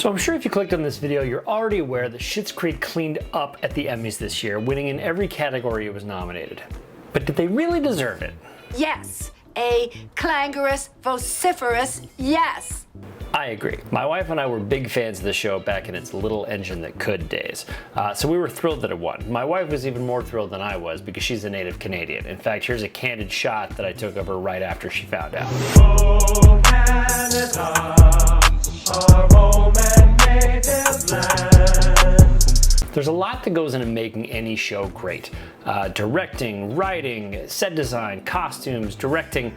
So I'm sure if you clicked on this video, you're already aware that Schitt's Creek cleaned up at the Emmys this year, winning in every category it was nominated. But did they really deserve it? Yes, a clangorous, vociferous yes. I agree. My wife and I were big fans of the show back in its little engine that could days. So we were thrilled that it won. My wife was even more thrilled than I was because she's a native Canadian. In fact, here's a candid shot that I took of her right after she found out. Oh, Canada, our home and native land. There's a lot that goes into making any show great. Directing, writing, set design, costumes, directing.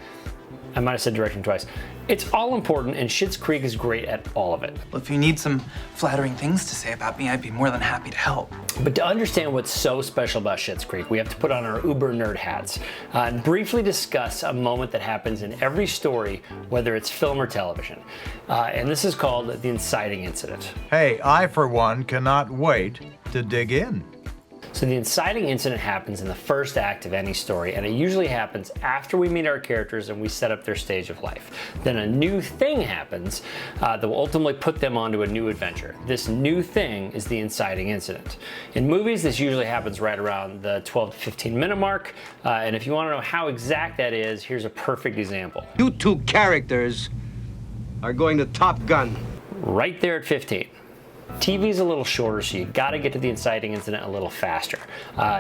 I might have said directing twice. It's all important, and Schitt's Creek is great at all of it. Well, if you need some flattering things to say about me, I'd be more than happy to help. But to understand what's so special about Schitt's Creek, we have to put on our uber nerd hats and briefly discuss a moment that happens in every story, whether it's film or television. And this is called the Inciting Incident. Hey, I, for one, cannot wait to dig in. So the inciting incident happens in the first act of any story, and it usually happens after we meet our characters and we set up their stage of life. Then a new thing happens that will ultimately put them onto a new adventure. This new thing is the inciting incident. In movies, this usually happens right around the 12 to 15 minute mark, and if you want to know how exact that is, here's a perfect example. You two characters are going to Top Gun. Right there at 15. TV's a little shorter, so you gotta get to the inciting incident a little faster.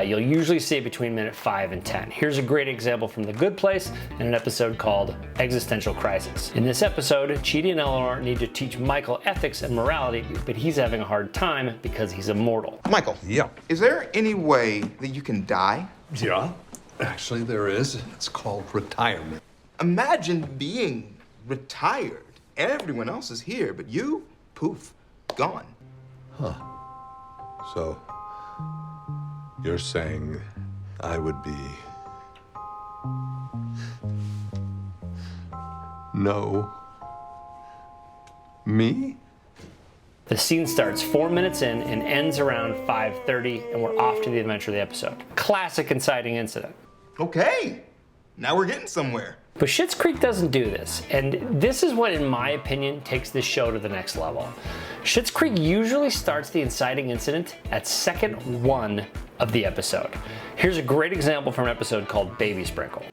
You'll usually see it between minute 5 and 10. Here's a great example from The Good Place in an episode called Existential Crisis. In this episode, Chidi and Eleanor need to teach Michael ethics and morality, but he's having a hard time because he's immortal. Michael. Yeah. Is there any way that you can die? Yeah, actually there is. It's called retirement. Imagine being retired. Everyone else is here, but you, poof, gone. Huh. So, you're saying I would be... No. Me? The scene starts 4 minutes in and ends around 5:30, and we're off to the adventure of the episode. Classic inciting incident. Okay, now we're getting somewhere. But Schitt's Creek doesn't do this, and this is what, in my opinion, takes this show to the next level. Schitt's Creek usually starts the inciting incident at second 1 of the episode. Here's a great example from an episode called Baby Sprinkle.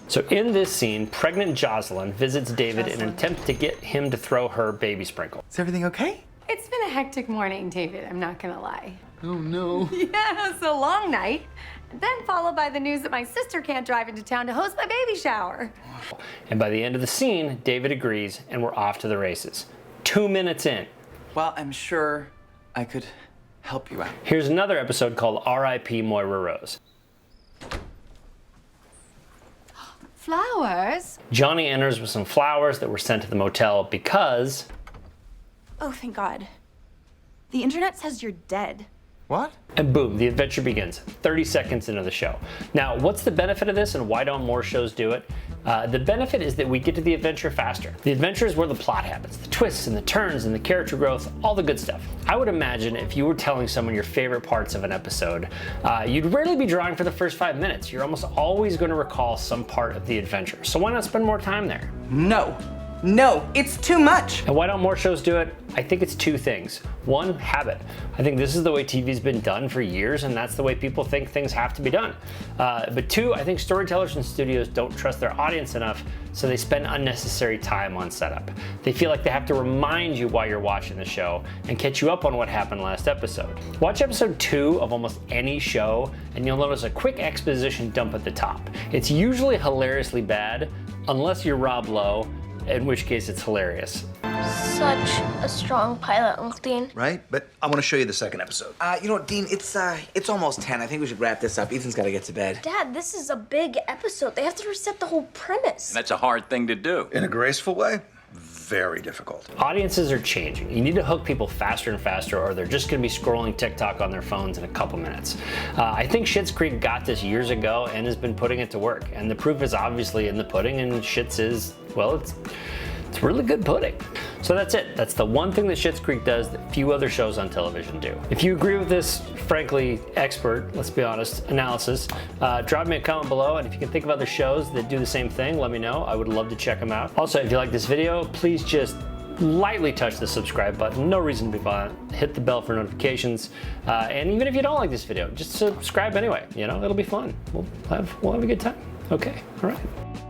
So in this scene, pregnant Jocelyn visits David in an attempt to get him to throw her baby sprinkle. Is everything okay? It's been a hectic morning, David, I'm not gonna lie. Oh, no. Yeah, it's a long night. Then followed by the news that my sister can't drive into town to host my baby shower. And by the end of the scene, David agrees and we're off to the races. 2 minutes in. Well, I'm sure I could help you out. Here's another episode called R.I.P. Moira Rose. Flowers? Johnny enters with some flowers that were sent to the motel because... Oh, thank God. The internet says you're dead. What? And boom, the adventure begins, 30 seconds into the show. Now, what's the benefit of this and why don't more shows do it? The benefit is that we get to the adventure faster. The adventure is where the plot happens, the twists and the turns and the character growth, all the good stuff. I would imagine if you were telling someone your favorite parts of an episode, you'd rarely be drawing for the first 5 minutes. You're almost always going to recall some part of the adventure. So why not spend more time there? No. No, it's too much. And why don't more shows do it? I think it's 2 things. 1, habit. I think this is the way TV's been done for years, and that's the way people think things have to be done. But 2, I think storytellers and studios don't trust their audience enough, so they spend unnecessary time on setup. They feel like they have to remind you while you're watching the show and catch you up on what happened last episode. Watch episode 2 of almost any show, and you'll notice a quick exposition dump at the top. It's usually hilariously bad, unless you're Rob Lowe, in which case it's hilarious. Such a strong pilot, Uncle Dean. Right? But I want to show you the second episode. You know what, Dean? It's almost 10. I think we should wrap this up. Ethan's got to get to bed. Dad, this is a big episode. They have to reset the whole premise. That's a hard thing to do. In a graceful way, very difficult. Audiences are changing. You need to hook people faster and faster, or they're just going to be scrolling TikTok on their phones in a couple minutes. I think Schitt's Creek got this years ago and has been putting it to work. And the proof is obviously in the pudding, and Schitt's is, well, it's really good pudding. So that's it. That's the one thing that Schitt's Creek does that few other shows on television do. If you agree with this, frankly, expert, let's be honest, analysis, drop me a comment below, and if you can think of other shows that do the same thing, let me know. I would love to check them out. Also, if you like this video, please just lightly touch the subscribe button. No reason to be violent. Hit the bell for notifications. And even if you don't like this video, just subscribe anyway. You know, it'll be fun. We'll have a good time. Okay, all right.